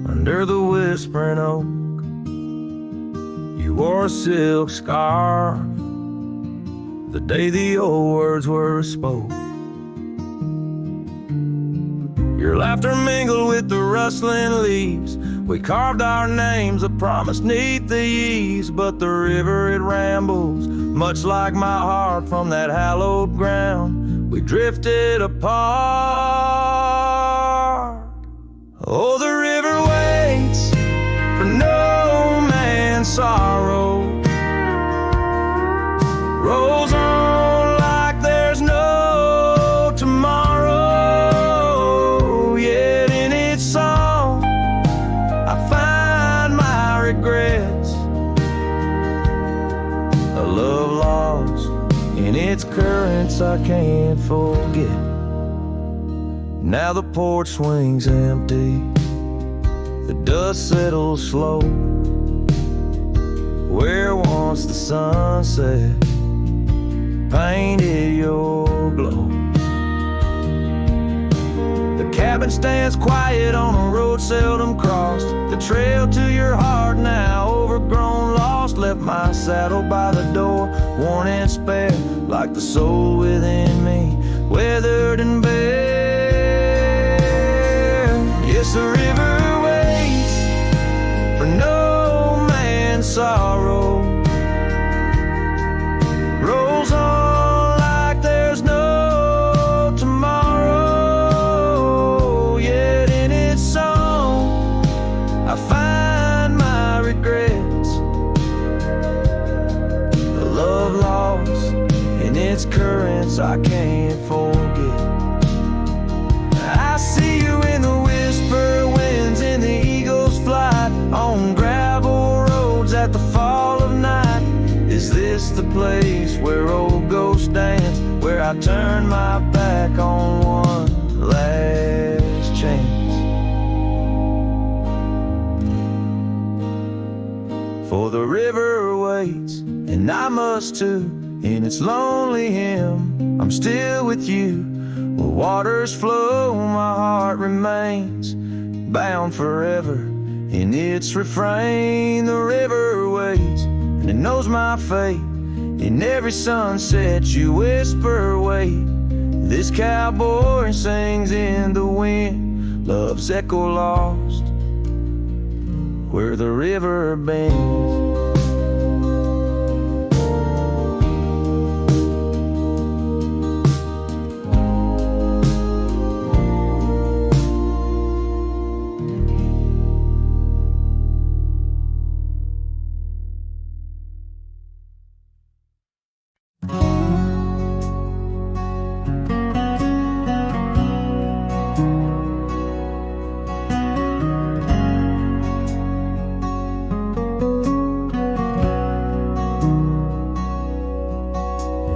under the whispering oak. You wore a silk scarf the day the old words were spoke. Your laughter mingled with the rustling leaves. We carved our names, a promise neath the eaves. But the river, it rambles, much like my heart from that hallowed ground. We drifted apart. Oh, the river waits for no man's sorrow, rolls on like there's no tomorrow. Yet in its song I find my regrets, a love lost in its currents I can't forget. Now the porch swings empty, the dust settles slow, where once the sunset painted your glow. The cabin stands quiet on a road seldom crossed. The trail to your heart now overgrown, lost. Left my saddle by the door, worn and spare, like the soul within me, weathered and bare. Yes, the river waits for no man's sorrow, rolls on like there's no tomorrow. Yet in its song I find my regrets, a love lost in its currents I can't forget. I see you in the whisper winds, in the eagle's flight, on gravel roads at the fall of night. Is this the place where old ghosts dance, where I turn my back on one last chance? For the river waits, and I must too. In its lonely hymn, I'm still with you. Where waters flow, my heart remains bound forever in its refrain. The river waits, and it knows my fate. In every sunset you whisper, wait. This cowboy sings in the wind, love's echo lost where the river bends.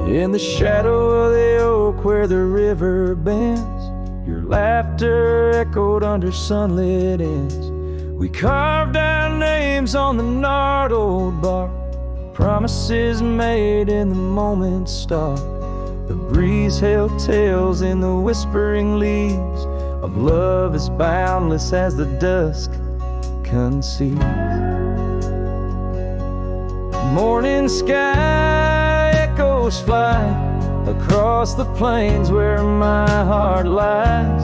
In the shadow of the oak where the river bends, your laughter echoed under sunlit ends. We carved our names on the gnarled old bark, promises made in the moment's start. The breeze held tales in the whispering leaves of love as boundless as the dusk conceives. Morning sky echoes fly across the plains where my heart lies.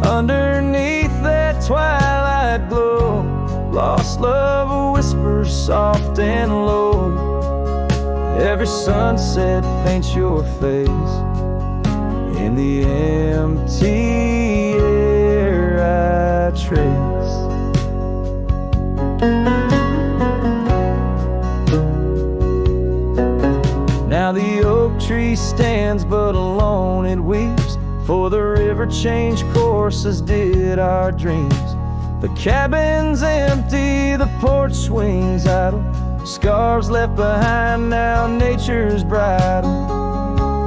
Underneath that twilight glow, lost love whispers soft and low. Every sunset paints your face in the empty air I trace. Now the oak tree stands but alone it weeps, for the river changed courses did our dreams. The cabin's empty, the porch swings idle, scars left behind now nature's bridle.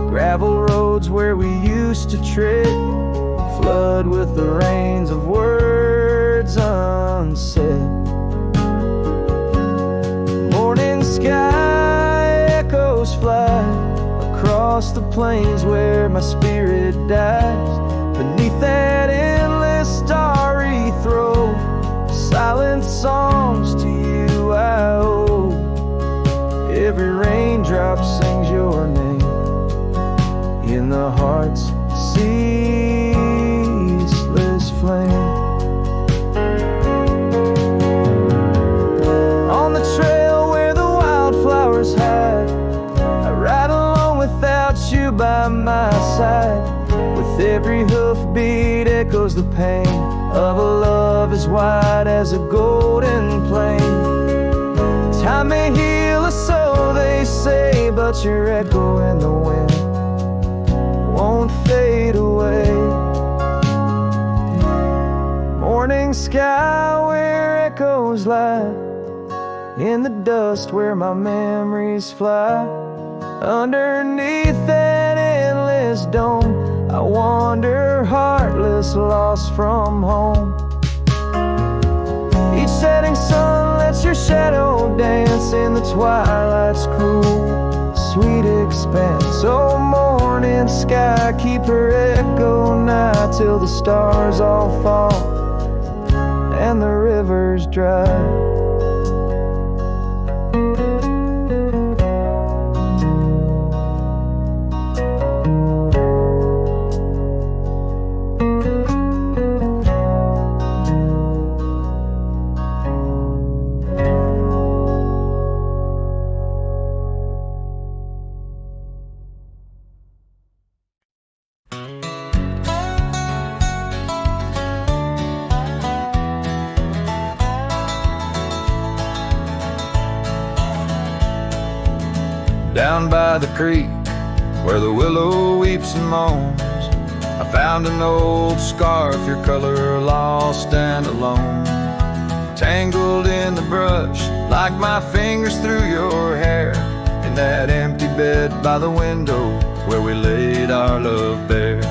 Gravel roads where we used to tread flood with the rains of words unsaid. Morning sky echoes fly across the plains where my spirit dies. Beneath that endless starry throw, the heart's ceaseless flame. On the trail where the wildflowers hide, I ride along without you by my side. With every hoofbeat echoes the pain of a love as wide as a golden plain. Time may heal us, so they say, but your echo in the wind won't fade away. Morning sky where echoes lie, in the dust where my memories fly. Underneath that endless dome, I wander heartless, lost from home. Each setting sun lets your shadow dance in the twilight's cruel, sweet expanse. Oh, morning sky, keep her echo nigh till the stars all fall and the rivers dry. Down by the creek, where the willow weeps and moans, I found an old scarf, your color lost and alone. Tangled in the brush, like my fingers through your hair, in that empty bed by the window, where we laid our love bare.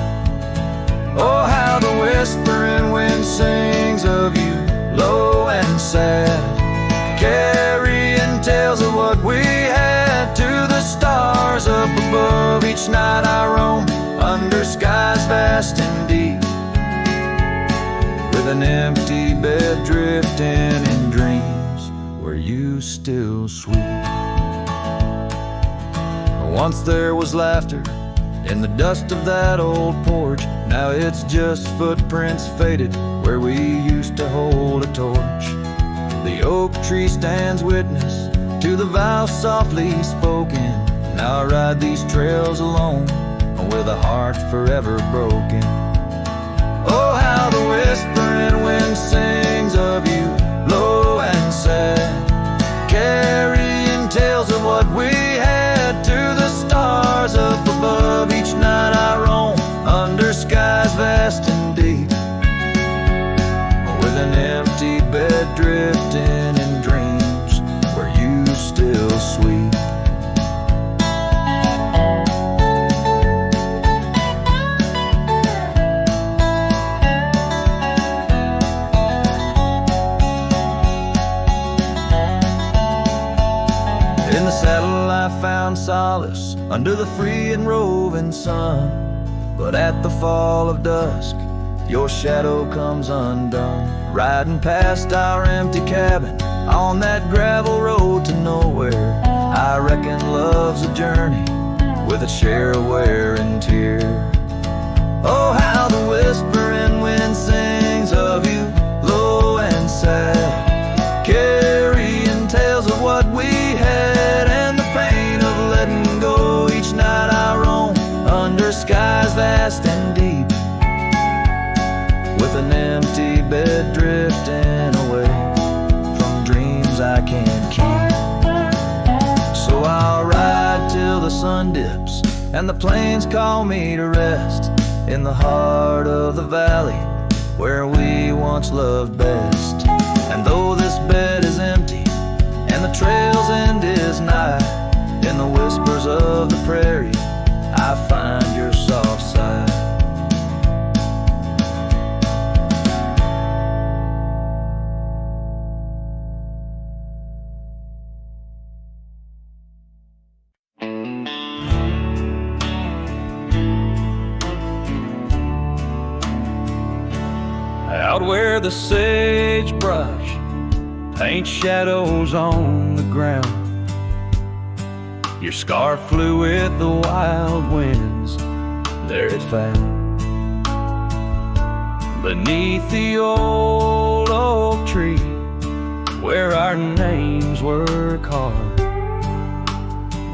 Oh, how the whispering wind sings of you, low and sad, carrying tales of what we had to the stars up above. Each night I roam under skies vast and deep, with an empty bed drifting in dreams where you still sweep. Once there was laughter in the dust of that old porch. Now it's just footprints faded where we used to hold a torch. The oak tree stands witness to the vow softly spoken. Now I ride these trails alone with a heart forever broken. Oh, how the whispering wind sings of you, low and sad, carrying tales of what we had to the stars up above. Each night I roam under skies vast and deep, with an empty bed drifting in dreams where you still sweep. In the saddle I found solace under the free and roving sun, but at the fall of dusk your shadow comes undone. Riding past our empty cabin on that gravel road to nowhere, I reckon love's a journey with its share of wear and tear. Oh, how the whispering wind sings of you, low and sad, carrying tales of what we had and the pain of letting go. Each night I roam under skies vast and deep, with an empty bed drifting away from dreams I can't keep. So I'll ride till the sun dips and the plains call me to rest, in the heart of the valley where we once loved best. And though this bed is empty and the trail's end is nigh, in the whispers of the prairie I find your soft side. Out where the sagebrush paints shadows on the ground, your scarf flew with the wild winds there it found. Beneath the old oak tree, where our names were carved,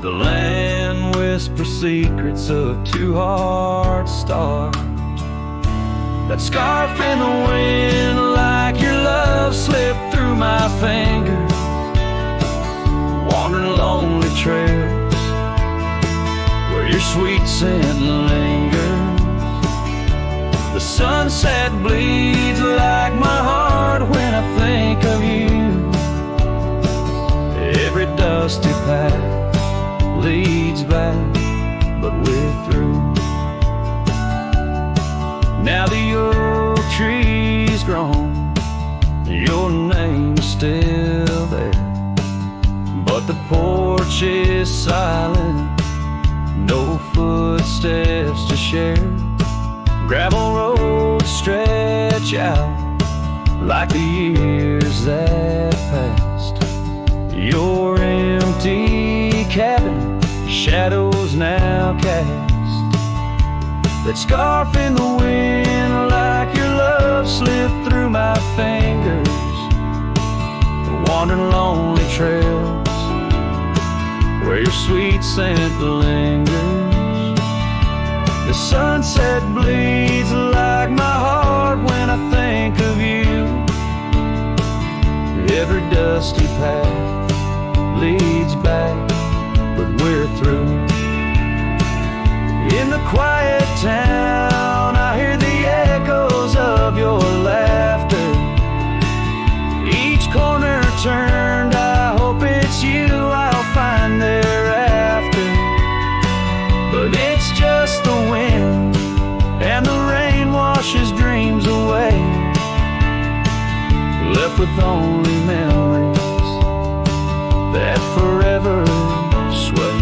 the land whispers secrets of two hearts starved. That scarf in the wind, like your love, slipped through my fingers, wandering lonely trails where your sweet scent lingers. The sunset bleeds like my heart when I think of you. Every dusty path leads back, but we're through. Now the oak tree's grown, your name's still there, but the porch is silent, no footsteps to share. Gravel roads stretch out like the years that passed. Your empty cabin, shadows now cast. That scarf in the wind, like your love, slipped through my fingers, wandering lonely trails where your sweet scent lingers. The sunset bleeds like my heart when I think of you. Every dusty path leads back, but we're through. In the quiet town, I hear the echoes of your laughter. Each corner turned, I hope it's you I'll find thereafter. But it's just the wind, and the rain washes dreams away, left with only memories that forever sway.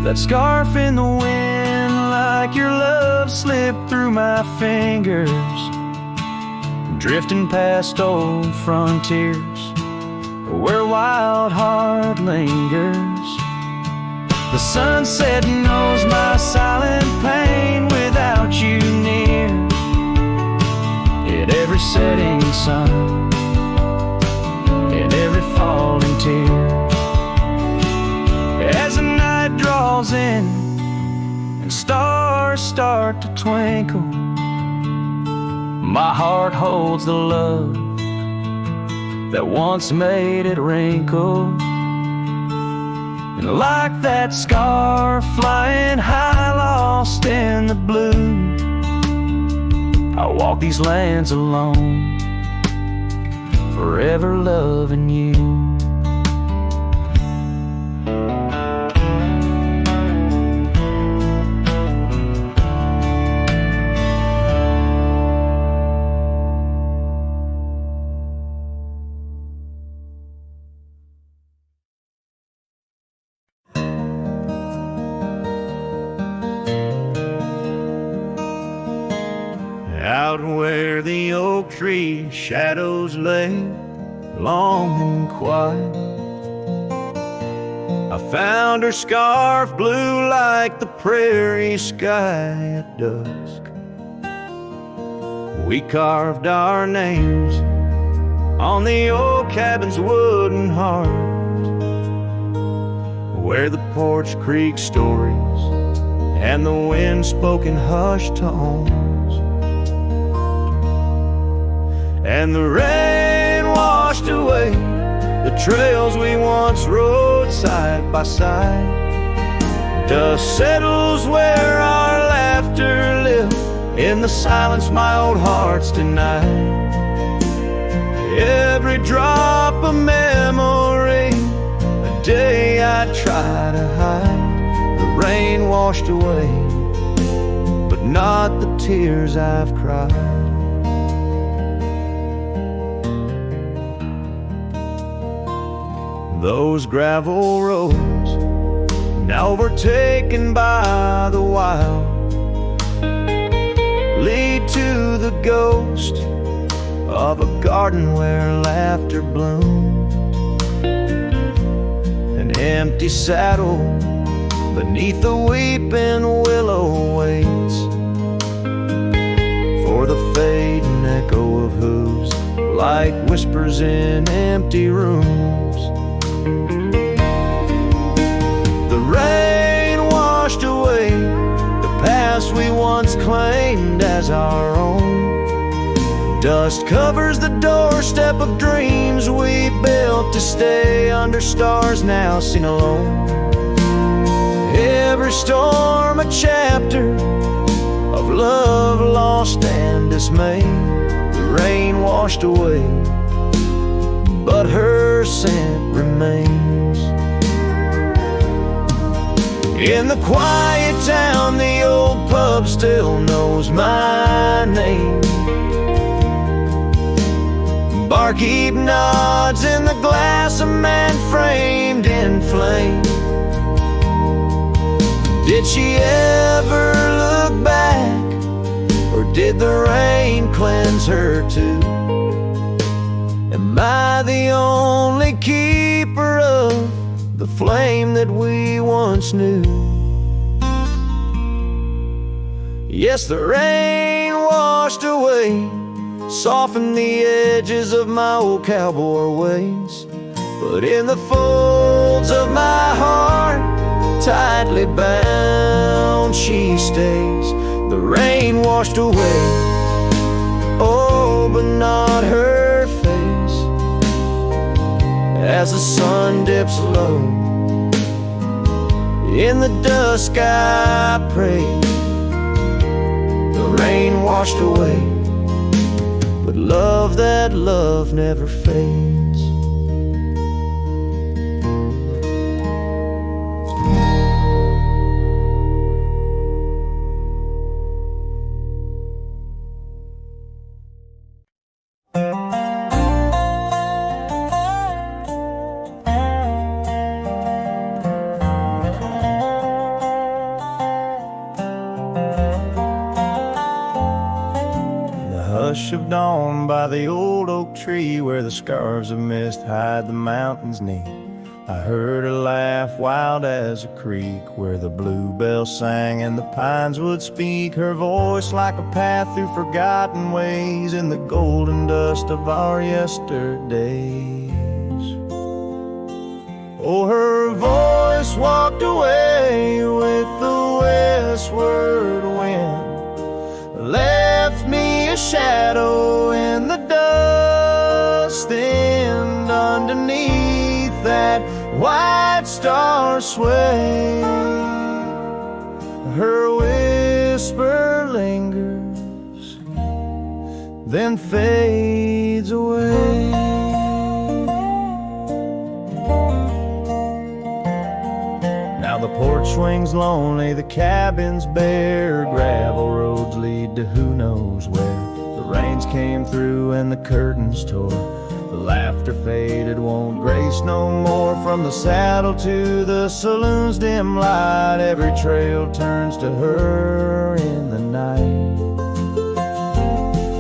That scarf in the wind, like your love, slipped through my fingers, drifting past old frontiers where wild heart lingers. The sunset knows my silent pain without you near. In every setting sun, in every falling tear, as the night draws in and stars start to twinkle, my heart holds the love that once made it wrinkle. And like that scarf flying high, lost in the blue, I walk these lands alone, forever loving you. Out where the oak tree shadows lay, long and quiet, I found her scarf blue like the prairie sky at dusk. We carved our names on the old cabin's wooden heart, where the porch creak stories and the wind spoke in hushed tones. And the rain washed away the trails we once rode side by side. Dust settles where our laughter lived in the silence my old heart's denied. Every drop a memory, a day I try to hide. The rain washed away, but not the tears I've cried. Those gravel roads, now overtaken by the wild, lead to the ghost of a garden where laughter bloomed. An empty saddle beneath the weeping willow waits for the fading echo of hooves, like whispers in empty rooms. The rain washed away the past we once claimed as our own. Dust covers the doorstep of dreams we built to stay under stars now seen alone. Every storm a chapter of love lost and dismay. The rain washed away, but her scent remains. In the quiet town, the old pub still knows my name. Barkeep nods in the glass, a man framed in flame. Did she ever look back, or did the rain cleanse her too? Am I the only keeper of the flame that we once knew? Yes, the rain washed away, softened the edges of my old cowboy ways, but in the folds of my heart, tightly bound she stays. The rain washed away, oh, but not her face. As the sun dips low in the dusk, I pray. The rain washed away, but love, that love never fades. Of dawn by the old oak tree, where the scarves of mist hide the mountains neath, I heard her laugh wild as a creek, where the bluebell sang and the pines would speak, her voice like a path through forgotten ways in the golden dust of our yesterdays. Oh, her voice walked away with the westward wind, left me a shadow in the dust, and underneath that white star sway, her whisper lingers, then fades away. Now the porch swings lonely, the cabin's bare, gravel roads lead to who knows where. The rains came through and the curtains tore, the laughter faded, won't grace no more. From the saddle to the saloon's dim light, every trail turns to her in the night.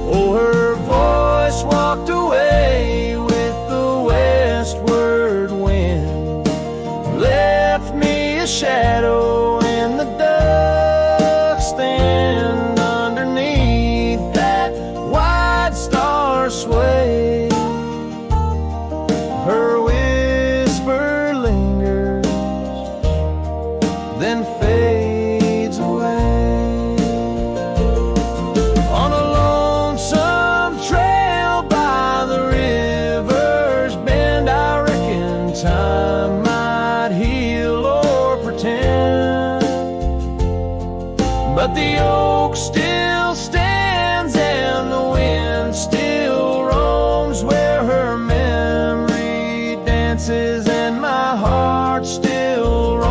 Oh, her voice walked away with the westward wind, left me a shadow in the dust, and underneath that white star sway, her whisper lingers, then fades away. On a lonesome trail by the river's bend, I reckon time might heal or pretend, but the oak still stands and the wind still roams, where her memory dances and my heart still roams.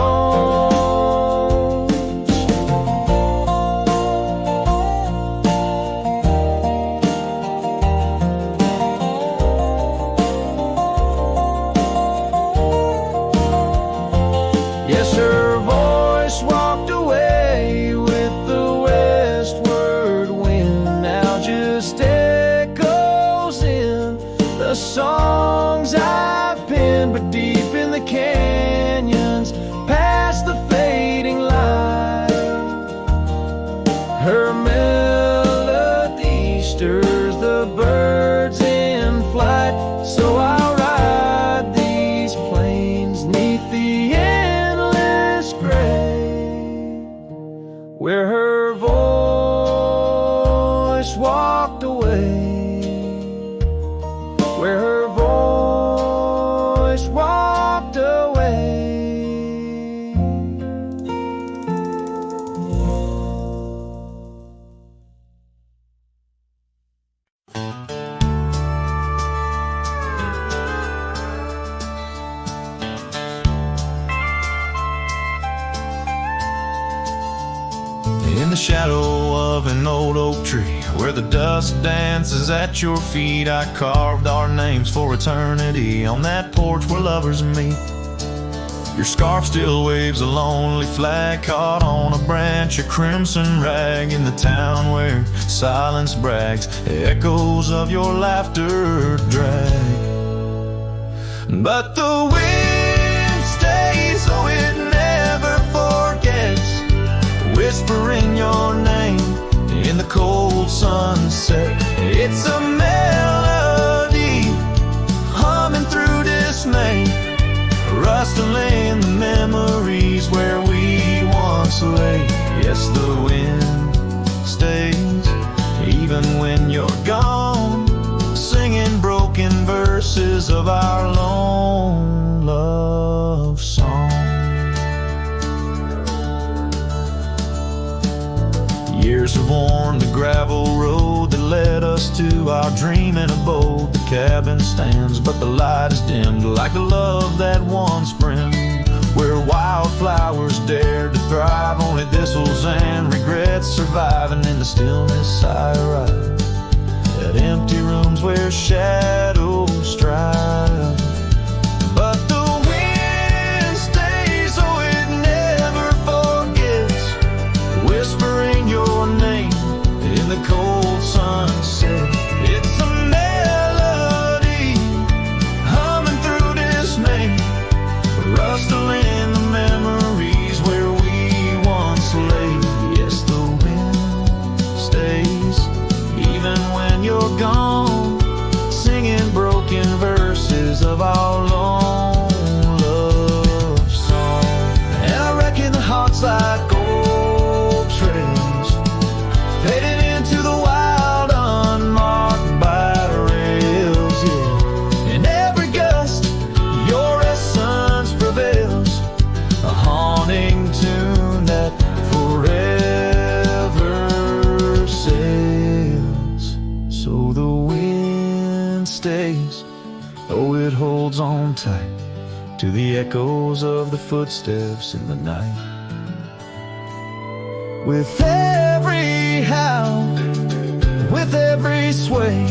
Yes, her voice walked away with the westward wind, now just echoes in the songs I've penned. But deep in the canyons, past the fading shadow of an old oak tree, where the dust dances at your feet, I carved our names for eternity on that porch where lovers meet. Your scarf still waves a lonely flag caught on a branch, a crimson rag in the town where silence brags, echoes of your laughter drag. But the wind stays, oh it never forgets, whispering your name in the cold sunset. It's a melody humming through dismay, rustling the memories where we once lay. Yes, the wind stays even when you're gone, singing broken verses of our lone love song. Years have worn the gravel road that led us to our dreaming abode. The cabin stands, but the light is dimmed, like the love that once brimmed, where wildflowers dared to thrive, only thistles and regrets surviving. In the stillness I arrive at empty rooms where shadows strive. But the wind stays, oh it never forgets, whispering your name in the cold sunset. It's a melody humming through dismay, rustling the memories where we once lay. Yes, the wind stays even when you're gone, singing broken verses of our long love song. And I reckon the heart's like gold trails, fading into the wild, unmarked by rails, yeah. In every gust, your essence prevails, a haunting tune that forever sails. So the wind stays, oh it holds on tight to the echoes of the footsteps in the night. With every howl, with every sway,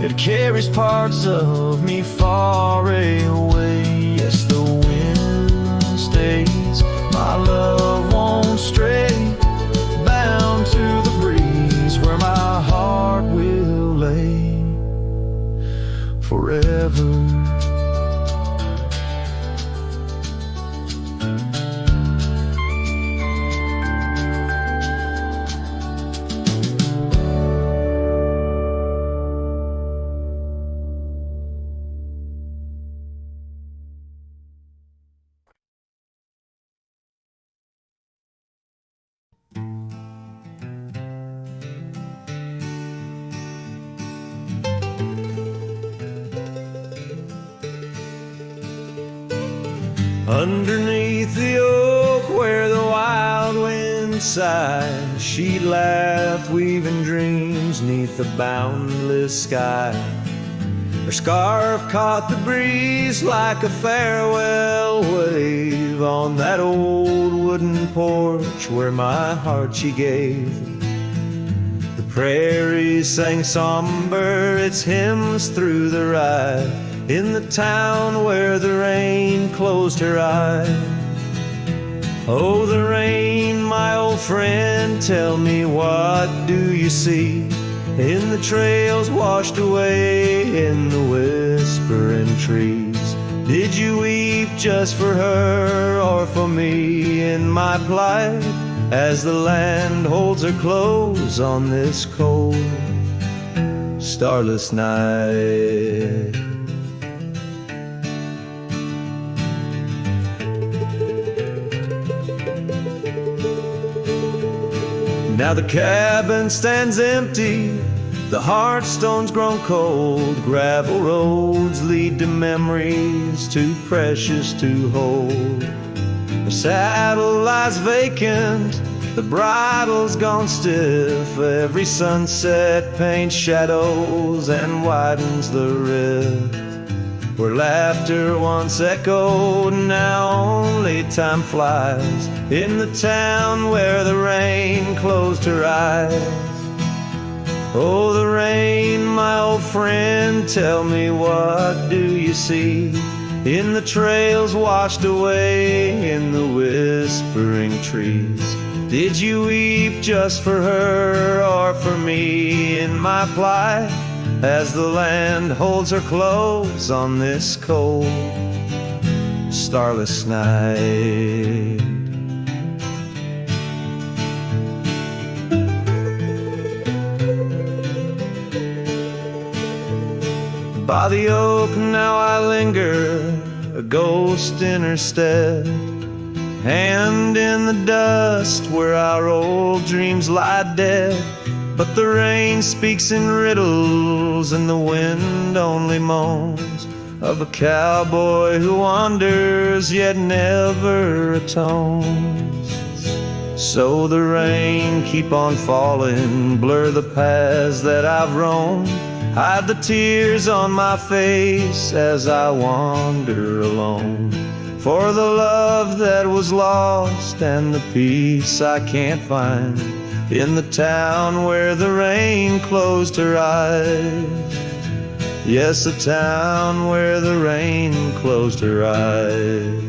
it carries parts of me far away. Yes, the wind stays, my love won't stray, bound to the breeze where my heart will lay forever. Underneath the oak where the wild wind sighed, she laughed, weaving dreams neath the boundless sky. Her scarf caught the breeze like a farewell wave on that old wooden porch where my heart she gave. The prairies sang somber its hymns through the ride, in the town where the rain closed her eyes. Oh, the rain, my old friend, tell me, what do you see in the trails washed away in the whispering trees? Did you weep just for her or for me in my plight, as the land holds her close on this cold, starless night? Now the cabin stands empty, the hearthstone's grown cold, gravel roads lead to memories too precious to hold. The saddle lies vacant, the bridle's gone stiff, every sunset paints shadows and widens the rift. where laughter once echoed, now only time flies. In the town where the rain closed her eyes. Oh, the rain, my old friend, tell me, what do you see in the trails washed away in the whispering trees? Did you weep just for her or for me in my plight, as the land holds her close on this cold, starless night? By the oak now I linger, a ghost in her stead, hand in the dust where our old dreams lie dead. But the rain speaks in riddles and the wind only moans of a cowboy who wanders yet never atones. So the rain keep on falling, blur the paths that I've roamed, hide the tears on my face as I wander alone. For the love that was lost and the peace I can't find in the town where the rain closed her eyes. Yes, the town where the rain closed her eyes.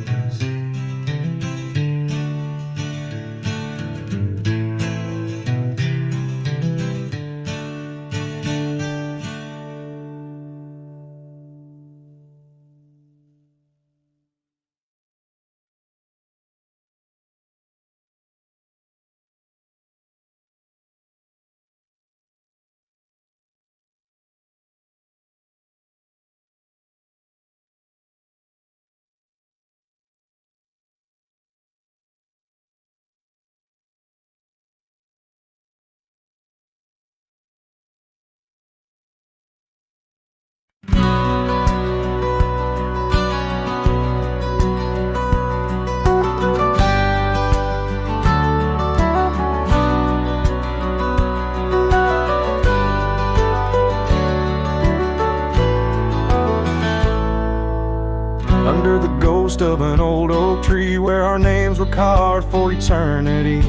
Under the ghost of an old oak tree where our names were carved for eternity,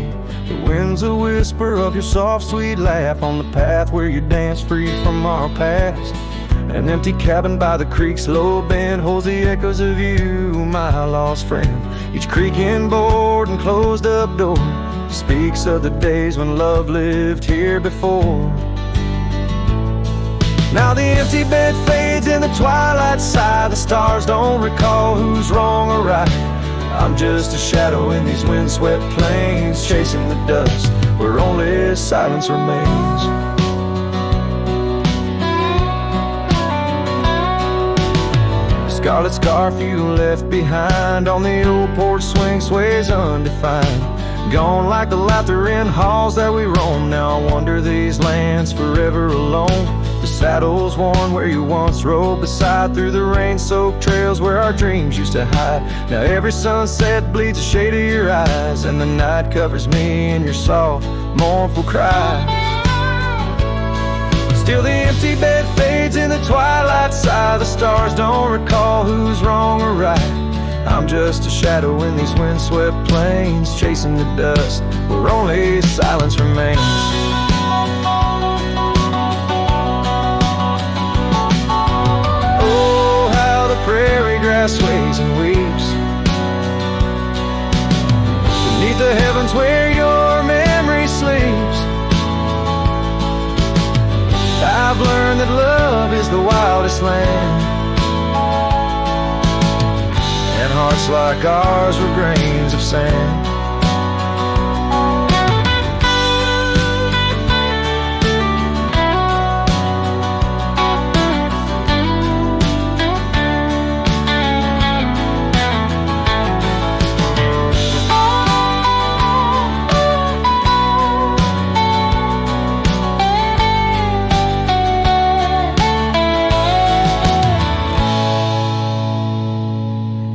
the wind's a whisper of your soft sweet laugh on the path where you dance free from our past. An empty cabin by the creek's low bend holds the echoes of you, my lost friend. Each creaking board and closed up door speaks of the days when love lived here before. Now the empty bed fades in the twilight sigh. The stars don't recall who's wrong or right. I'm just a shadow in these windswept plains, chasing the dust where only silence remains. The scarlet scarf you left behind on the old porch swing sways undefined, gone like the laughter in halls that we roam. Now I wander these lands forever alone. The saddle's worn where you once rode beside, through the rain-soaked trails where our dreams used to hide. Now every sunset bleeds a shade of your eyes, and the night covers me in your soft, mournful cries. Still the empty bed fades in the twilight sigh. The stars don't recall who's wrong or right. I'm just a shadow in these windswept plains, chasing the dust where only silence remains. Prairie grass sways and weeps beneath the heavens where your memory sleeps. I've learned that love is the wildest land, and hearts like ours were grains of sand.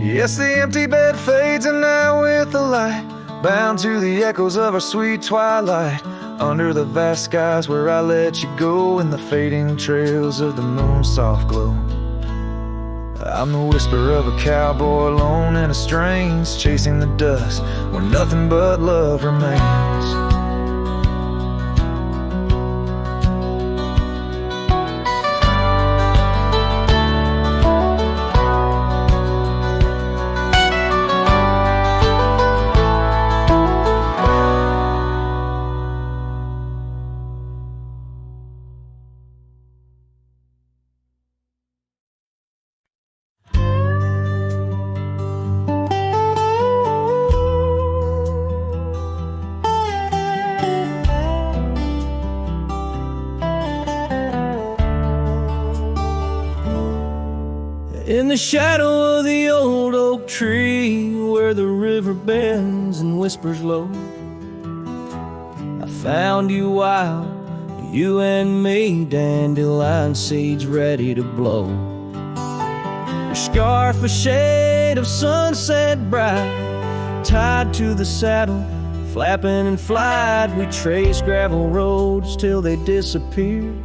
Yes, the empty bed fades, and now with the light, bound to the echoes of our sweet twilight, under the vast skies where I let you go, in the fading trails of the moon's soft glow. I'm the whisper of a cowboy alone in a strange, chasing the dust where nothing but love remains. In the shadow of the old oak tree, where the river bends and whispers low, I found you wild, you and me, dandelion seeds ready to blow. Your scarf a shade of sunset bright, tied to the saddle, flapping in flight. We traced gravel roads till they disappeared.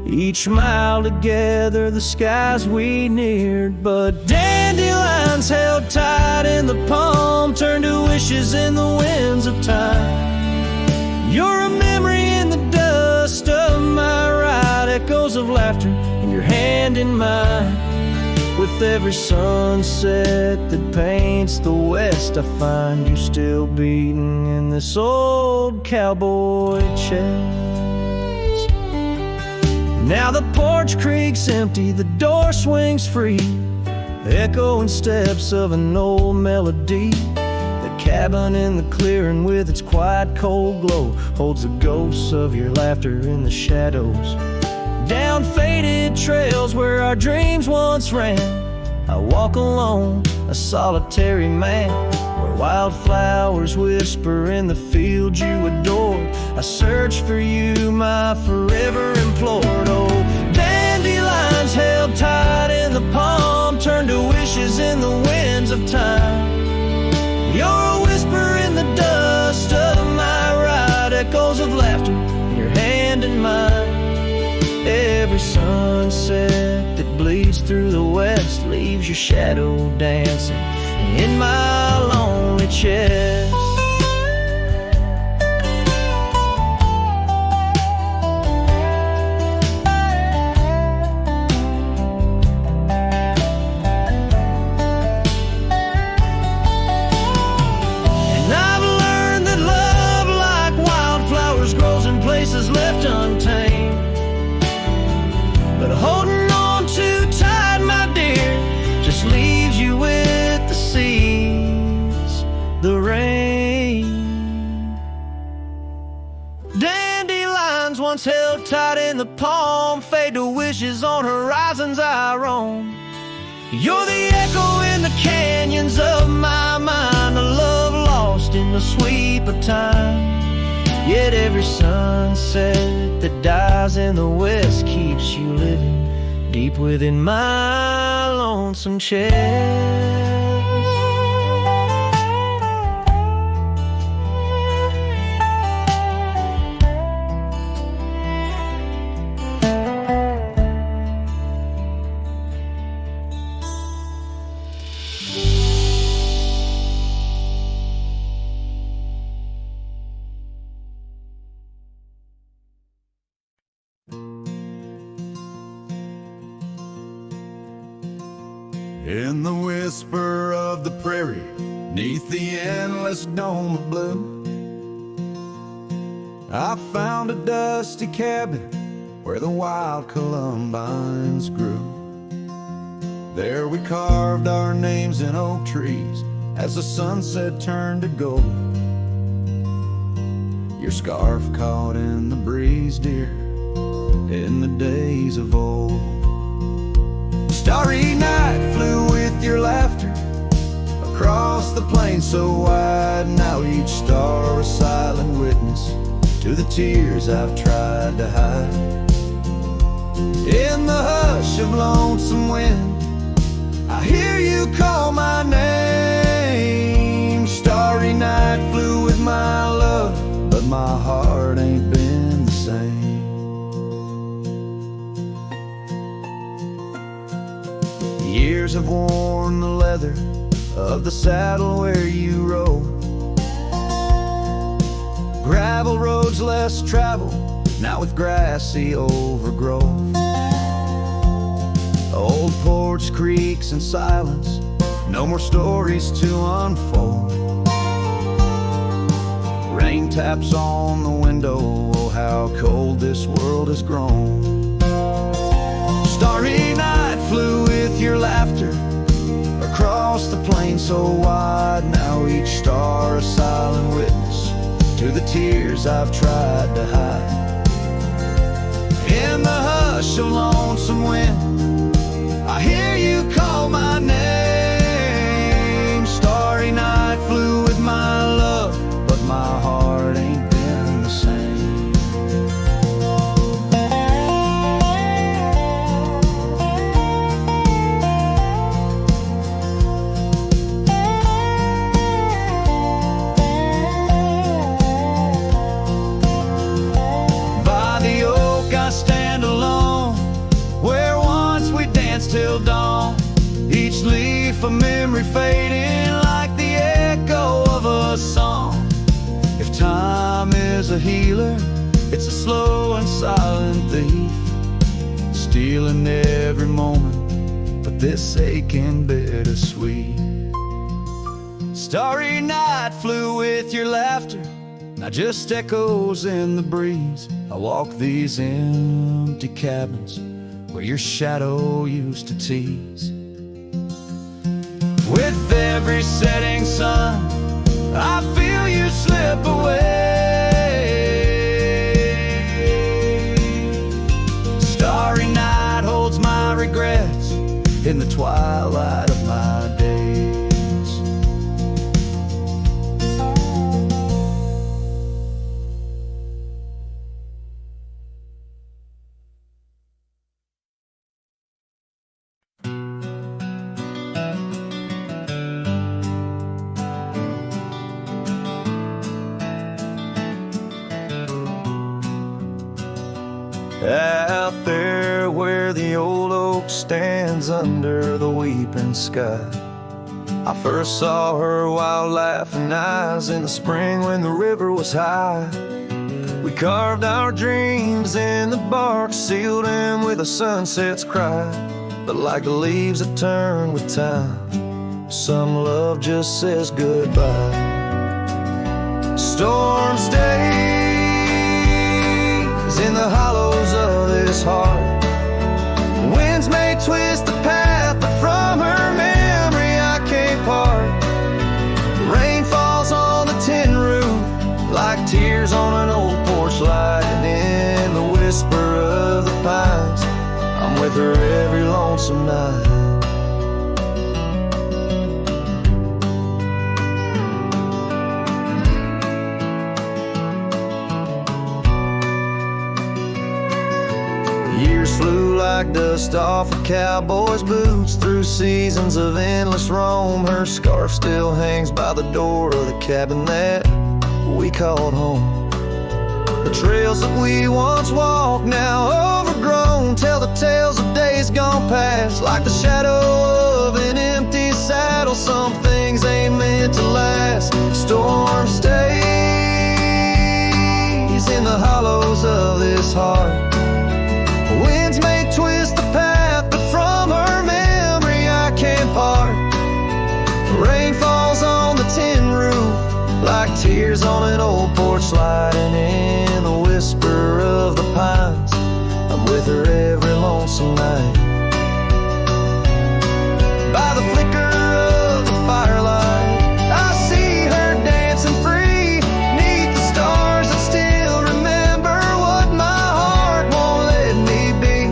Each mile together the skies we neared, but dandelions held tight in the palm turned to wishes in the winds of time. You're a memory in the dust of my ride, echoes of laughter in your hand in mine. With every sunset that paints the west, I find you still beating in this old cowboy chest. Now the porch creaks empty, the door swings free, echoing steps of an old melody. The cabin in the clearing with its quiet cold glow holds the ghosts of your laughter in the shadows. Down faded trails where our dreams once ran, I walk alone, a solitary man, where wildflowers whisper in the fields you adored. I search for you, my forever implored. Oh, dandelions held tight in the palm turned to wishes in the winds of time. You're a whisper in the dust of my ride, echoes of laughter in your hand in mine. Every sunset that bleeds through the west leaves your shadow dancing in my lonely chest. And I've learned that love, like wildflowers, grows in places left untamed. But holding on too tight, my dear, just leaves you with the seas, the rain. Dandelions once held tight in the palm fade to wishes on horizons I roam. You're the echo in the canyons of my mind, a love lost in the sweep of time. Yet every sunset that dies in the west keeps you living deep within my lonesome chest. In the whisper of the prairie, neath the endless dome of blue, I found a dusty cabin where the wild columbines grew. There we carved our names in oak trees as the sunset turned to gold. Your scarf caught in the breeze, dear, in the days of old. Starry night flew with your laughter across the plain so wide. Now each star a silent witness to the tears I've tried to hide. In the hush of lonesome wind, I hear you call my name. Starry night flew with my love, but my heart ain't been the same. Years years have worn the leather of the saddle where you rode. Gravel roads less traveled, now with grassy overgrowth. Old porch creaks in silence, no more stories to unfold. Rain taps on the window, oh how cold this world has grown. Starry night flew with your laughter across the plain so wide. Now each star a silent witness to the tears I've tried to hide. In the hush of lonesome wind, I hear you call my name. Starry night flew with my love, but my heart ain't been the same. By the oak I stand alone, where once we danced till dawn. Each leaf a memory fading like the echo of a song. If time is a healer, it's a slow and silent thief, stealing every moment, but this aching bittersweet. Starry night flew with your laughter, now just echoes in the breeze. I walk these empty cabins where your shadow used to tease. With every setting sun, I feel you slip away. Starry night holds my regrets in the twilight of my days. Out there where the old oak stands under the weeping sky, I first saw her wild laughing eyes in the spring when the river was high. We carved our dreams in the bark, sealed them with a sunset's cry. But like the leaves that turn with time, some love just says goodbye. Storm stays in the hollows of this heart. Winds may twist the path, but from her memory I can't part. Rain falls on the tin roof like tears on an old porch light, and in the whisper of the pines I'm with her every lonesome night. Years flew like dust off a cowboy's boots, through seasons of endless roam. Her scarf still hangs by the door of the cabin that we called home. The trails that we once walked, now overgrown, tell the tales of days gone past. Like the shadow of an empty saddle, some things ain't meant to last. Storm stays in the hollows of this heart. Winds may twist the path, but from her memory I can't part. Rain falls on the tin roof like tears on an old porch light, and in the whisper of the pines I'm with her every lonesome night. By the flicker of the firelight I see her dancing free, 'neath the stars that still remember what my heart won't let me be.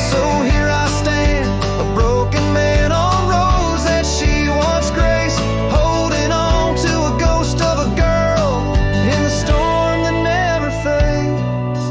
So here I stand, a broken man on roads that she once graced, holding on to a ghost of a girl in the storm that never fades.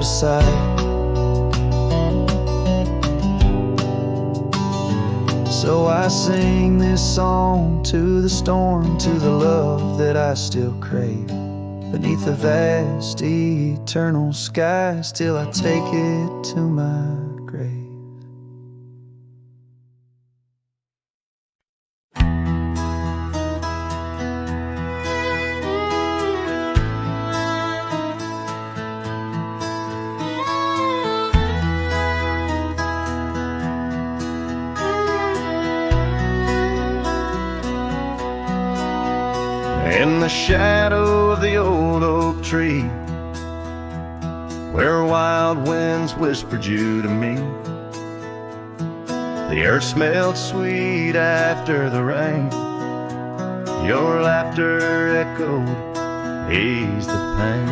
sight. So I sing this song to the storm, to the love that I still crave. Beneath the vast eternal skies, till I take it to my grave. In the shadow of the old oak tree, where wild winds whispered you to me, the earth smelled sweet after the rain. Your laughter echoed, eased the pain.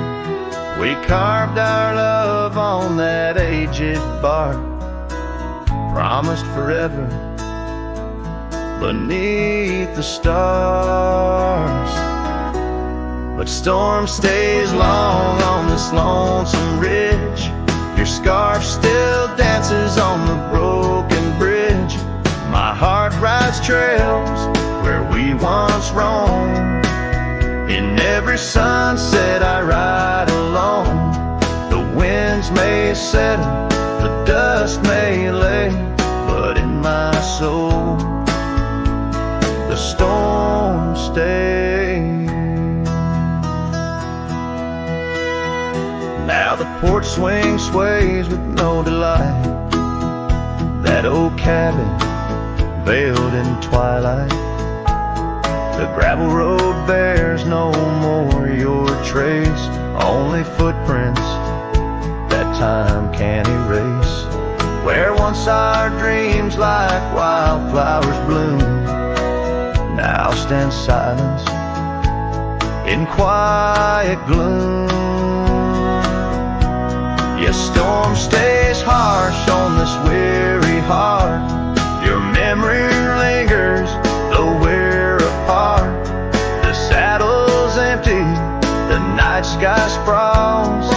We carved our love on that aged bark, promised forever beneath the stars. But storm stays long on this lonesome ridge. Your scarf still dances on the broken bridge. My heart rides trails where we once roamed. In every sunset I ride alone. The winds may settle, the dust may lay, but in my soul the storm stays. Now the porch swing sways with no delight. That old cabin veiled in twilight. The gravel road bears no more your trace, only footprints that time can't erase. Where once our dreams like wildflowers bloom, now stand silence in quiet gloom. Yes, storm stays harsh on this weary heart. Your memory lingers, though we're apart. The saddle's empty, the night sky sprawls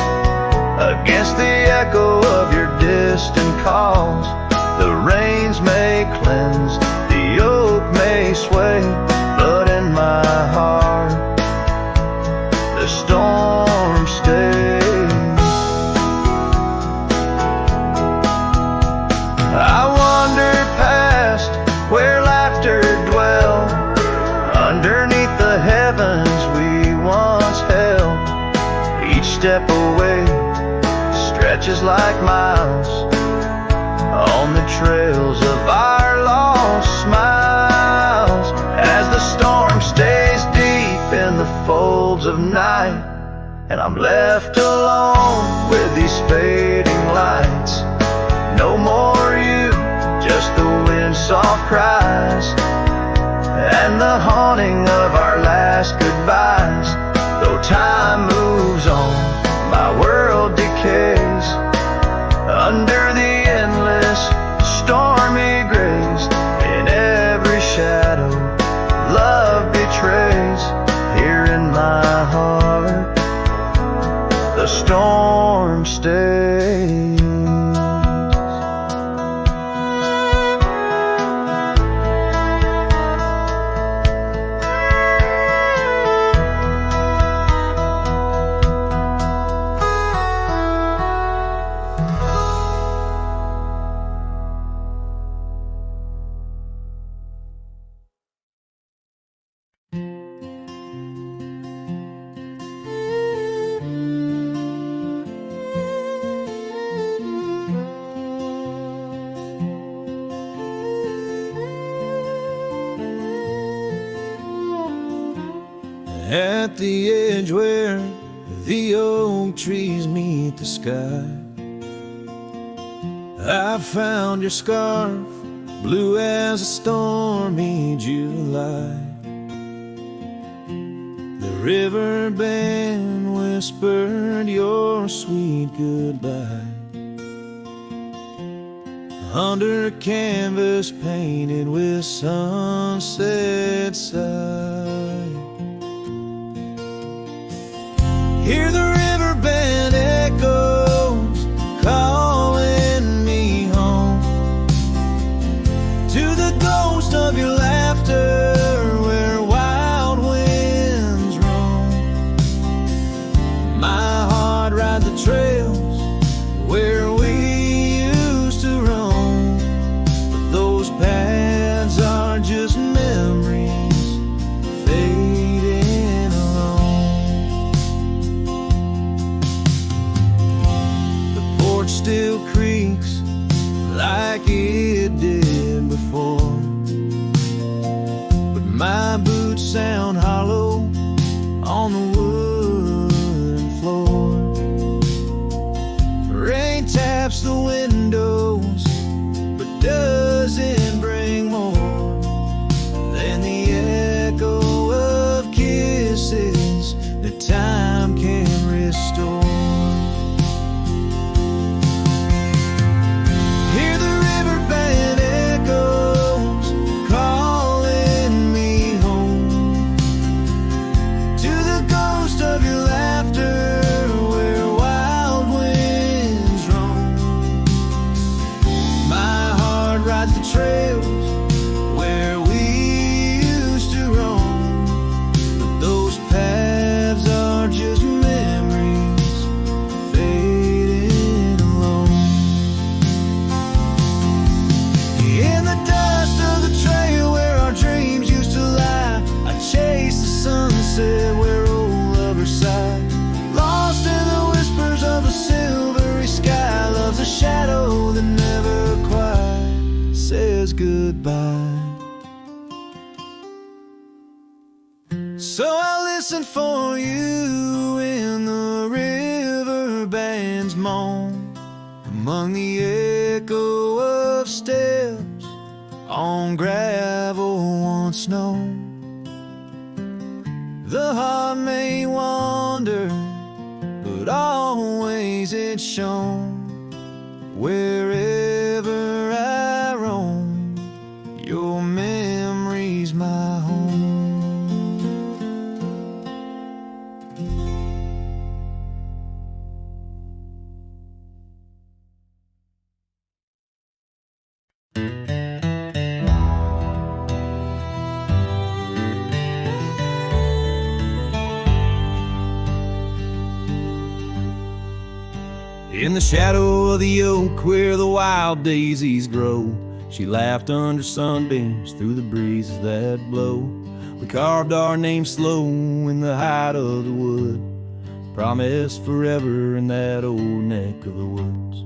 against the echo of your distant calls. The rains may cleanse, the oak may sway, but in my heart the storm stays. I wander past where laughter dwelled, underneath the heavens we once held. Each step away stretches like miles on the trails of our lost smiles. As the storm stays deep in the folds of night, and I'm left alone with these fading lights. No more you, just the wind's soft cries and the haunting of our last goodbyes. Though time moves on, my world decays under the endless stormy grays. In every shadow love betrays. Here in my heart the storm stays. At the edge where the oak trees meet the sky, I found your scarf, blue as a stormy July. The river band whispered your sweet goodbye under a canvas painted with sunset sight. Hear the river band echoes still creaks like it did before. But my boots sound hollow on the wooden floor. Rain taps the windows, but doesn't bring more than the echo of kisses that time can restore. Hear the riverbed echoes calling me home to the ghost of your laughter where wild winds roam. My heart rides the trails where we used to roam, but those paths are just memories fading alone. In the dust of the trail where our dreams used to lie, I chase the sunset where old lovers sigh. Lost in the whispers of a silvery sky, love's a shadow that never quite says goodbye. So I listen for you in the riverband's moan, among the echo of steps on gravel once known. The heart may wander, but always it's shown. Wherever I roam, your memory's my home. In the shadow of the oak where the wild daisies grow, she laughed under sunbeams through the breezes that blow. We carved our names slow in the height of the wood, promised forever in that old neck of the woods.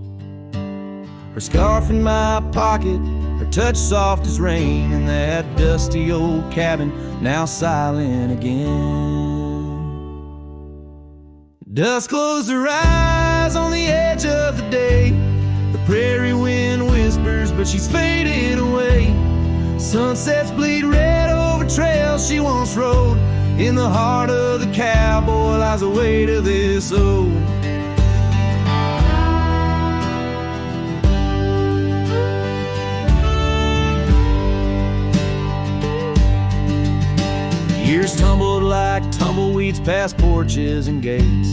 Her scarf in my pocket, her touch soft as rain, in that dusty old cabin now silent again. Dusk closed her eyes on the edge of the day. The prairie wind whispers, but she's fading away. Sunsets bleed red over trails she once rode. In the heart of the cowboy lies the weight of this ode. Years tumbled like tumbleweeds past porches and gates.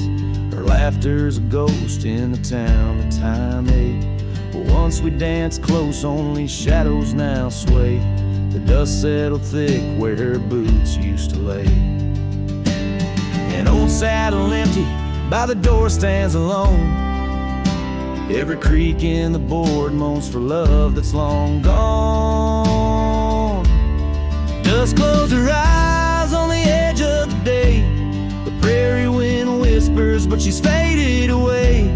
Her laughter's a ghost in the town that time ate. But once we danced close, only shadows now sway. The dust settled thick where her boots used to lay. An old saddle empty by the door stands alone. Every creak in the board moans for love that's long gone. Dust closed her eyes on the edge of the day. The prairie wind whispers, but she's faded away.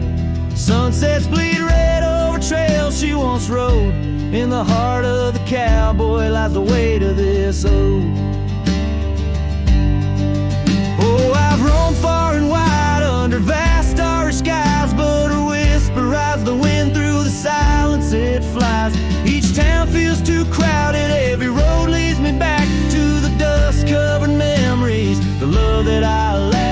Sunsets bleed red over trails she once rode. In the heart of the cowboy lies the weight of this ode. Oh, I've roamed far and wide under vast starry skies, but her whisper rides the wind through the silence it flies. Each town feels too crowded, every road leads me back to the dust-covered memories, the love that I lack.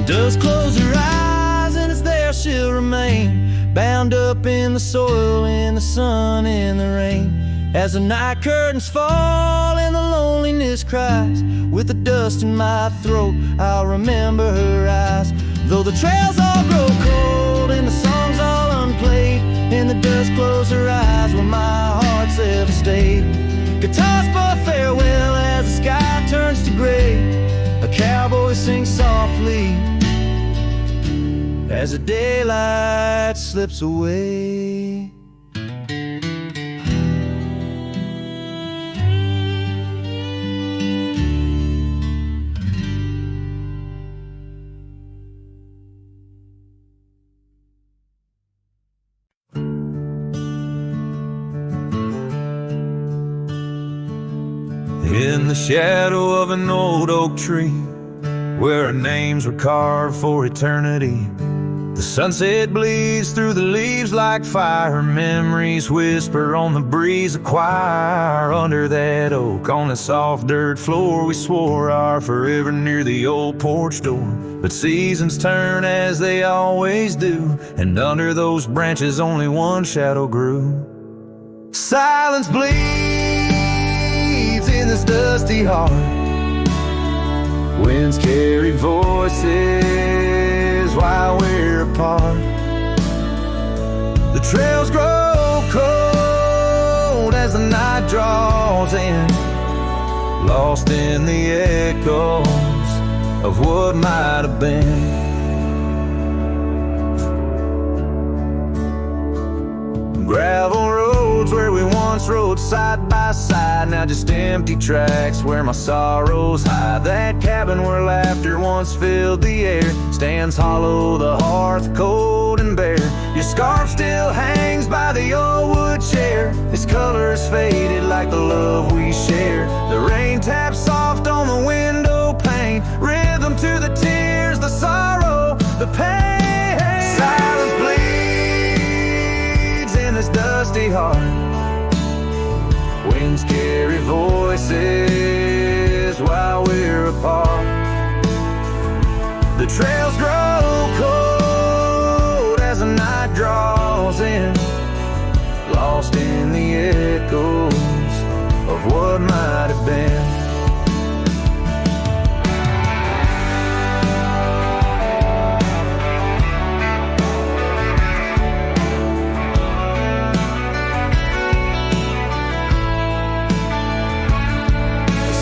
Dust close her eyes and it's there she'll remain, bound up in the soil, in the sun, in the rain. As the night curtains fall and the loneliness cries, with the dust in my throat I'll remember her eyes. Though the trails all grow cold and the songs all unplayed, and the dust close her eyes where my heart's ever stayed. Guitars pour farewell as the sky turns to gray. A cowboy sings softly as the daylight slips away. In the shadow of an old oak tree, where our names were carved for eternity, the sunset bleeds through the leaves like fire. Memories whisper on the breeze, a choir. Under that oak, on the soft dirt floor, we swore our forever near the old porch door. But seasons turn as they always do, and under those branches only one shadow grew. Silence bleeds in this dusty heart. Winds carry voices while we're apart. The trails grow cold as the night draws in, lost in the echoes of what might have been. Gravel roads where we once rode side by side, now just empty tracks where my sorrows hide. That cabin where laughter once filled the air stands hollow, the hearth cold and bare. Your scarf still hangs by the old wood chair, its colors faded like the love we share. The rain taps soft on the window pane, rhythm to the tears, the sorrow, the pain. Silence bleeds in this dusty heart. Winds carry voices while we're apart. The trails grow cold as the night draws in, lost in the echoes of what might have been.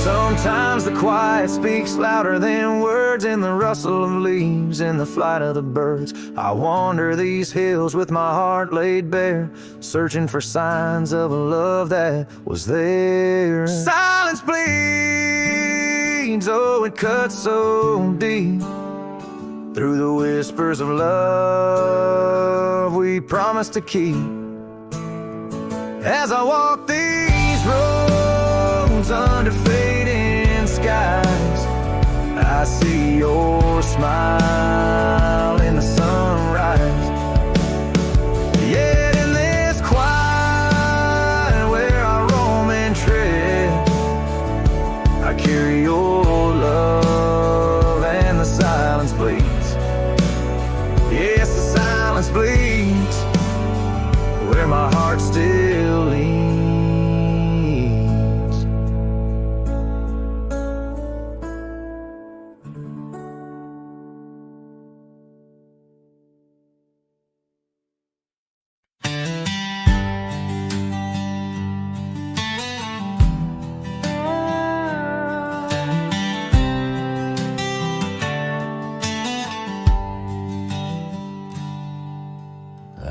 Sometimes the quiet speaks louder than words, in the rustle of leaves, in the flight of the birds. I wander these hills with my heart laid bare, searching for signs of a love that was there. Silence bleeds, oh it cuts so deep, through the whispers of love we promised to keep. As I walk these roads under fading skies, I see your smile in the sunrise. Yet in this quiet where I roam and tread, I carry your love, and the silence bleeds. Yes, the silence bleeds where my heart still leans.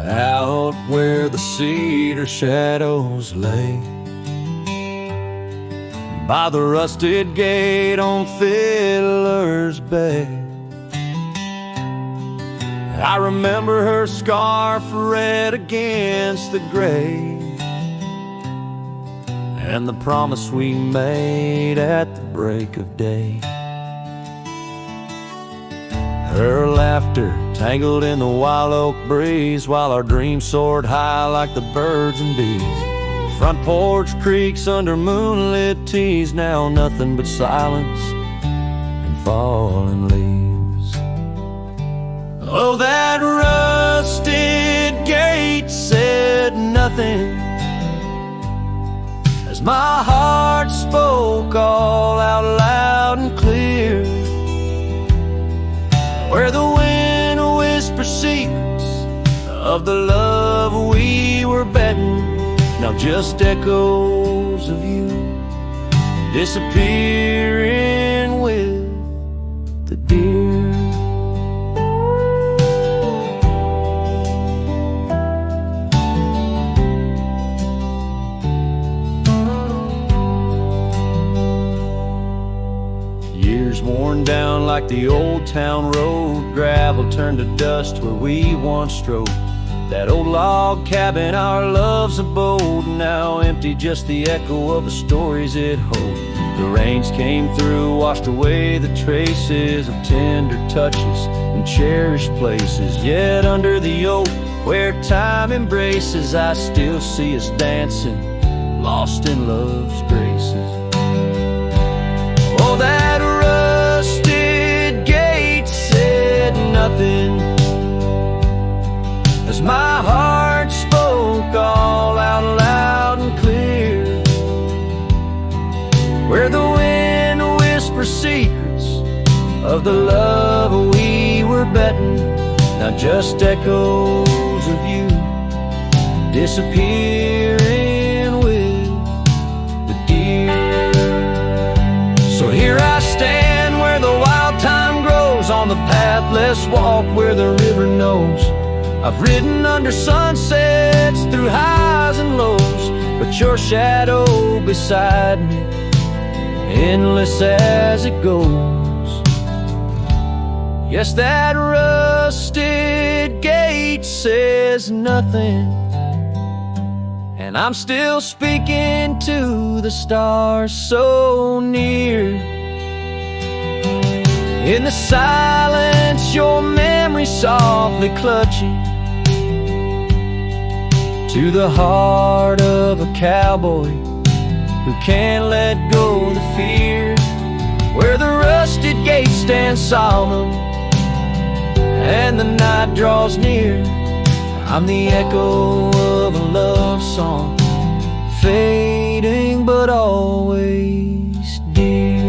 Out where the cedar shadows lay, by the rusted gate on Fiddler's Bay, I remember her scarf red against the gray, and the promise we made at the break of day. Her laughter tangled in the wild oak breeze, while our dreams soared high like the birds and bees. Front porch creaks under moonlit teas, now nothing but silence and falling leaves. Oh, that rusted gate said nothing as my heart spoke all out loud and clear, where the wind whispers secrets of the love we were betting, now just echoes of you disappearing with the deer. The old town road, gravel turned to dust where we once strode. That old log cabin, our love's abode, now empty, just the echo of the stories it holds. The rains came through, washed away the traces of tender touches and cherished places. Yet under the oak, where time embraces, I still see us dancing, lost in love's graces. Oh, that rusted gate said nothing as my heart spoke all out loud and clear, where the wind whispers secrets of the love we were betting, now just echoes of you disappearing with the deer. So here I stand where the wild time grows, on the path less walked where the river knows. I've ridden under sunsets through highs and lows, but your shadow beside me, endless as it goes. Yes, that rusted gate says nothing, and I'm still speaking to the stars so near. In the silence, your memory softly clutching to the heart of a cowboy who can't let go the fear, where the rusted gate stands solemn and the night draws near. I'm the echo of a love song, fading but always dear.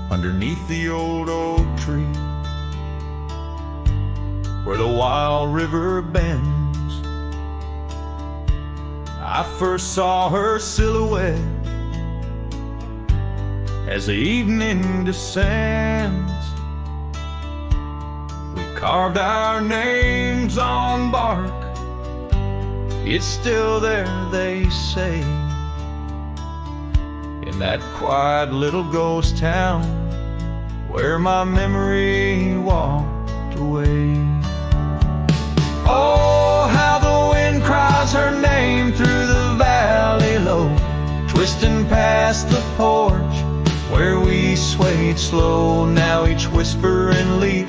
Underneath the old oak tree, where the wild river bends, I first saw her silhouette as the evening descends. We carved our names on bark, it's still there, they say, in that quiet little ghost town where my memory walked away. Oh, how the wind cries her name through the valley low, twisting past the porch where we swayed slow. Now each whisper and leaf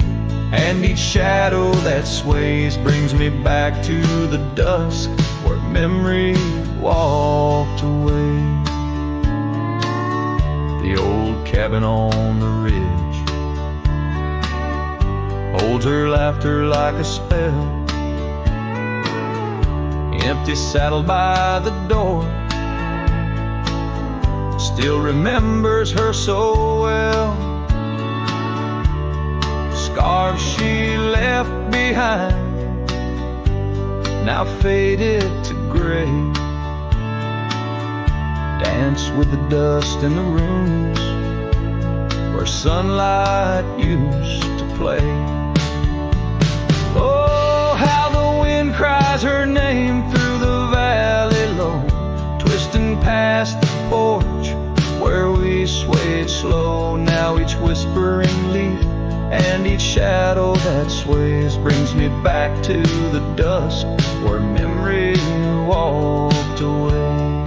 and each shadow that sways brings me back to the dusk where memory walked away. The old cabin on the ridge holds her laughter like a spell, empty saddle by the door still remembers her so well. Scarves she left behind, now faded to gray, dance with the dust in the rooms where sunlight used to play. Oh, how the wind cries her name through the valley low, twisting past the porch where we swayed slow. Now each whispering leaf and each shadow that sways brings me back to the dusk where memory walked away.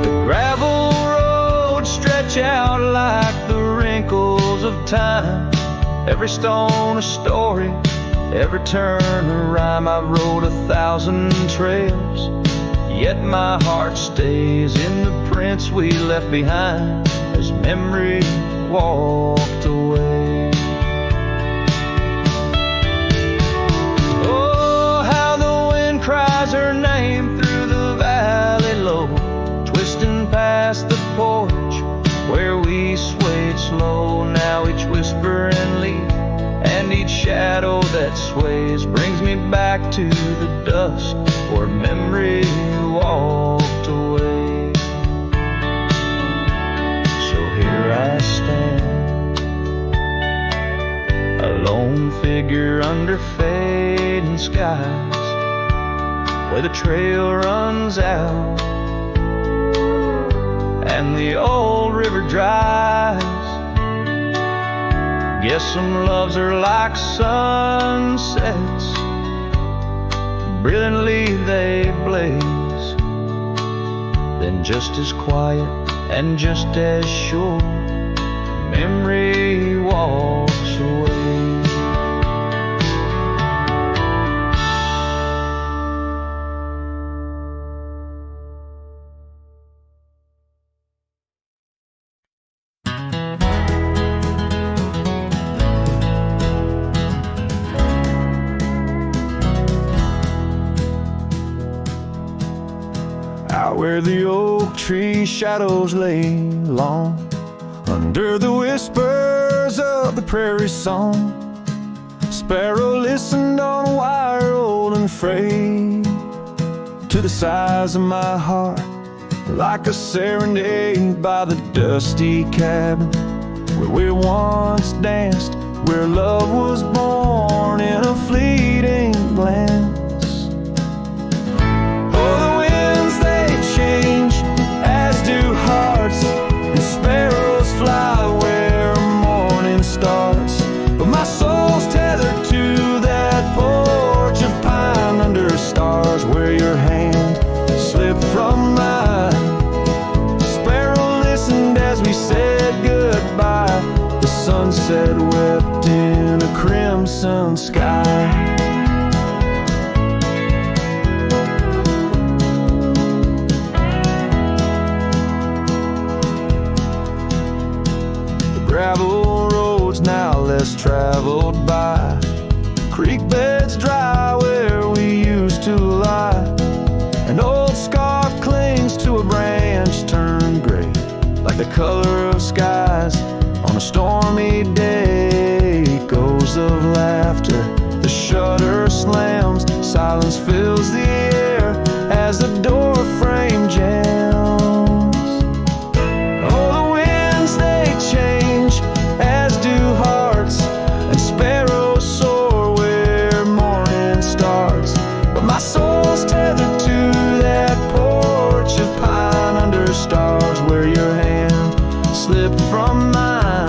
The gravel roads stretch out like the wrinkles of time, every stone a story, every turn a rhyme. I've rode 1,000 trails, yet my heart stays in the prints we left behind as memory walked away. Oh, how the wind cries her name through the valley low, twisting past the porch where we swayed slow. Now each whisper and leaf and each shadow shadow that sways brings me back to the dusk where memory walked away. So here I stand, a lone figure under fading skies, where the trail runs out and the old river dries. Guess some loves are like sunsets, brilliantly they blaze, then just as quiet and just as sure, memory walks away. Out where the oak tree shadows lay long, under the whispers of the prairie song, sparrow listened on a wire old and frayed to the size of my heart, like a serenade by the dusty cabin where we once danced, where love was born in a fleeting glance. Oh, the winds they change, as do hearts, and sparrows fly where morning starts. But my soul's tethered to that porch of pine under stars, where your hand slipped from mine. Sparrow listened as we said goodbye. The sunset wept in a crimson sky. Gravel roads now less traveled by, creek beds dry where we used to lie. An old scarf clings to a branch turned gray, like the color of skies on a stormy day. Echoes of laughter, the shutter slams, silence fills the air as the door frame jams. Oh, the winds they change, as do hearts, and sparrows soar where morning starts. But my soul's tethered to that porch of pine under stars, where your hand slipped from mine.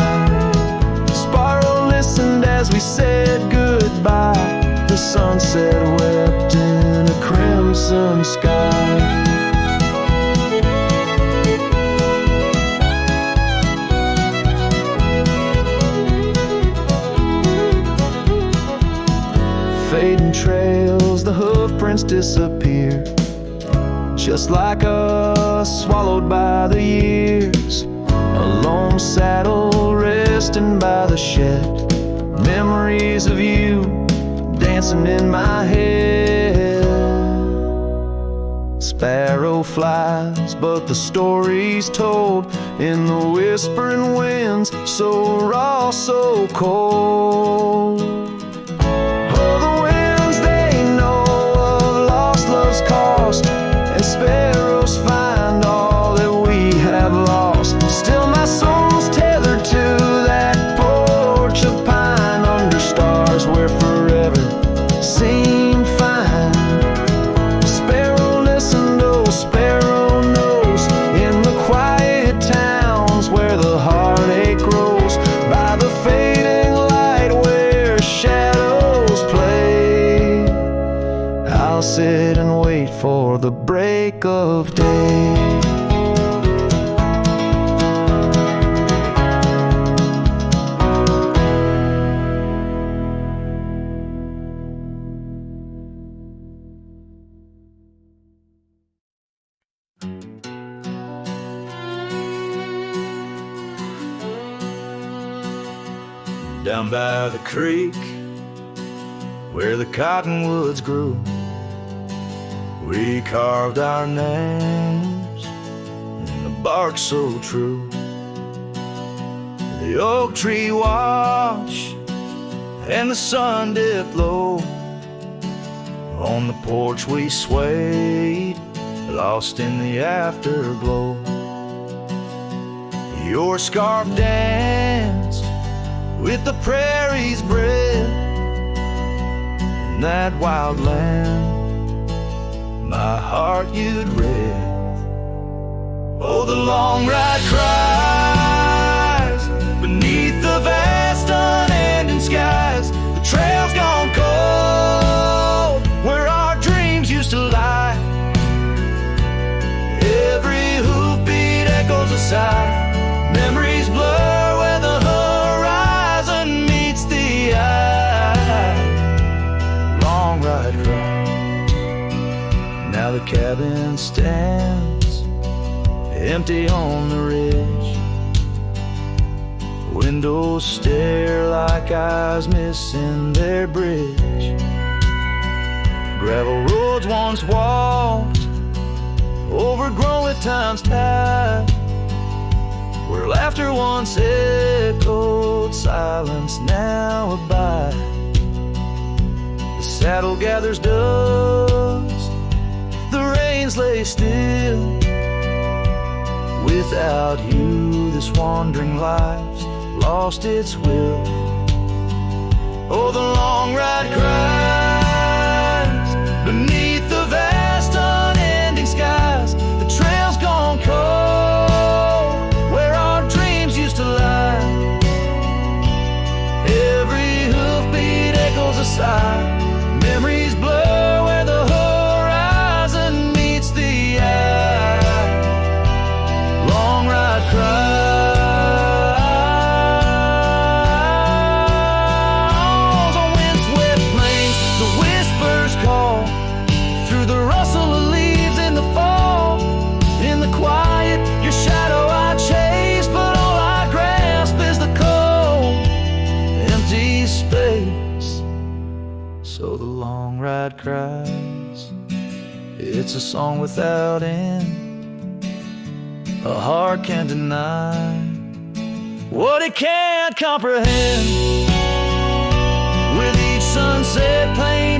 Sparrow listened as we said goodbye. The sunset wept in a crimson sky. Fading trails, the hoof prints disappear, just like us, swallowed by the years. A lone saddle resting by the shed, memories of you dancing in my head. Sparrow flies, but the story's told in the whispering winds, so raw, so cold. Cost, and sparrows find all that we have lost. Still my soul's tethered to that porch of pine under stars, where forever seemed fine. Sparrow listened, oh sparrow knows, in the quiet towns where the heartache grows, by the fading light where shadows play. I'll sit and wait for the break of day. Down by the creek where the cottonwoods grew, we carved our names in the bark so true. The oak tree watch and the sun dipped low. On the porch we swayed, lost in the afterglow. Your scarf danced with the prairie's breath. In that wild land, my heart you'd read. Oh, the long ride cries beneath the vast unending skies. The trail's gone cold where our dreams used to lie. Every hoofbeat echoes a sigh. Memories blur where the horizon meets the eye. Long ride cries. Now the cabin stands empty on the ridge. Windows stare like eyes missing their bridge. Gravel roads once walked, overgrown with time's tide. Where laughter once echoed, silence now abide. The saddle gathers dust, the reins lay still. Without you, this wandering life's lost its will. Oh, the long ride cries beneath the vast unending skies. The trail's gone cold where our dreams used to lie. Every hoofbeat echoes a sigh. Memories blur where the horizon meets the eye. Long ride cries on windswept plains. The whispers call through the rustle of leaves in the fall. In the quiet, your shadow I chase, but all I grasp is the cold, empty space. So the long ride cries. It's a song without end. A heart can't deny what it can't comprehend. With each sunset pain